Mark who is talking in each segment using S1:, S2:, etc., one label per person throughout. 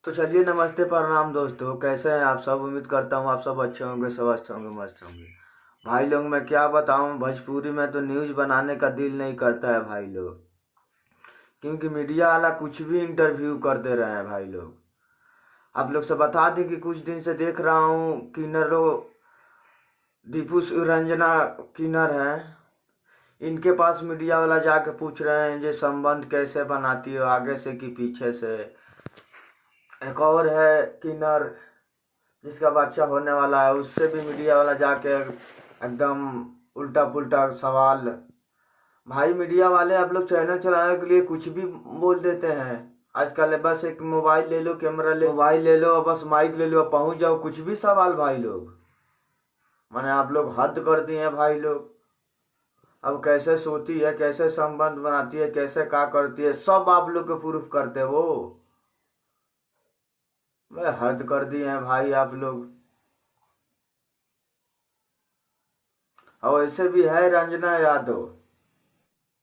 S1: तो चलिए, नमस्ते प्रणाम दोस्तों। कैसे हैं आप सब? उम्मीद करता हूँ आप सब अच्छे होंगे, स्वस्थ होंगे, मस्त होंगे। भाई लोग, मैं क्या बताऊँ, भोजपुरी में तो न्यूज़ बनाने का दिल नहीं करता है भाई लोग। क्योंकि मीडिया वाला कुछ भी इंटरव्यू कर दे रहे हैं भाई लोग। आप लोग से बता दें कि कुछ दिन से देख रहा हूँ किन्नरों, दीपू रंजना किन्नर हैं, इनके पास मीडिया वाला जाके पूछ रहे हैं ये संबंध कैसे बनाती हो, आगे से कि पीछे से। एक और है किन्नर जिसका बच्चा होने वाला है, उससे भी मीडिया वाला जाके एकदम उल्टा पुल्टा सवाल। भाई मीडिया वाले आप लोग चैनल चलाने के लिए कुछ भी बोल देते हैं आजकल। बस एक मोबाइल ले लो, कैमरा ले, मोबाइल ले लो, बस माइक ले लो, पहुंच जाओ, कुछ भी सवाल भाई लोग। माने आप लोग हद कर दिए हैं भाई लोग। अब कैसे सोती है, कैसे संबंध बनाती है, कैसे क्या करती है, सब आप लोग के प्रूफ करते हो। मैं हद कर दिए हैं भाई आप लोग। और ऐसे भी है रंजना यादव,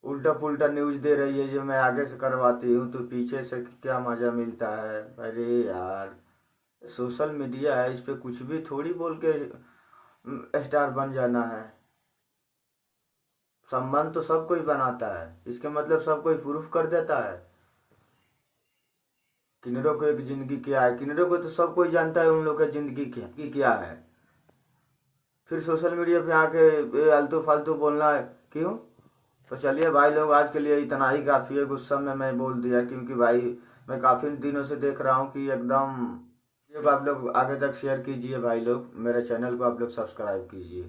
S1: उल्टा पुल्टा न्यूज दे रही है जो मैं आगे से करवाती हूँ तो पीछे से क्या मजा मिलता है। अरे यार, सोशल मीडिया है, इस पे कुछ भी थोड़ी बोल के स्टार बन जाना है। संबंध तो सब कोई बनाता है, इसके मतलब सब कोई प्रूफ कर देता है। किन्नरों को एक जिंदगी क्या है, किन्नरों को तो सब कोई जानता है उन लोग की जिंदगी क्या है। फिर सोशल मीडिया पे आके आलतू फालतू बोलना है क्यों? तो चलिए भाई लोग, आज के लिए इतना ही काफ़ी है। गुस्सा में मैं बोल दिया क्योंकि भाई मैं काफ़ी दिनों से देख रहा हूँ कि एकदम। ये आप लोग आगे तक शेयर कीजिए भाई लोग, मेरे चैनल को आप लोग सब्सक्राइब कीजिए।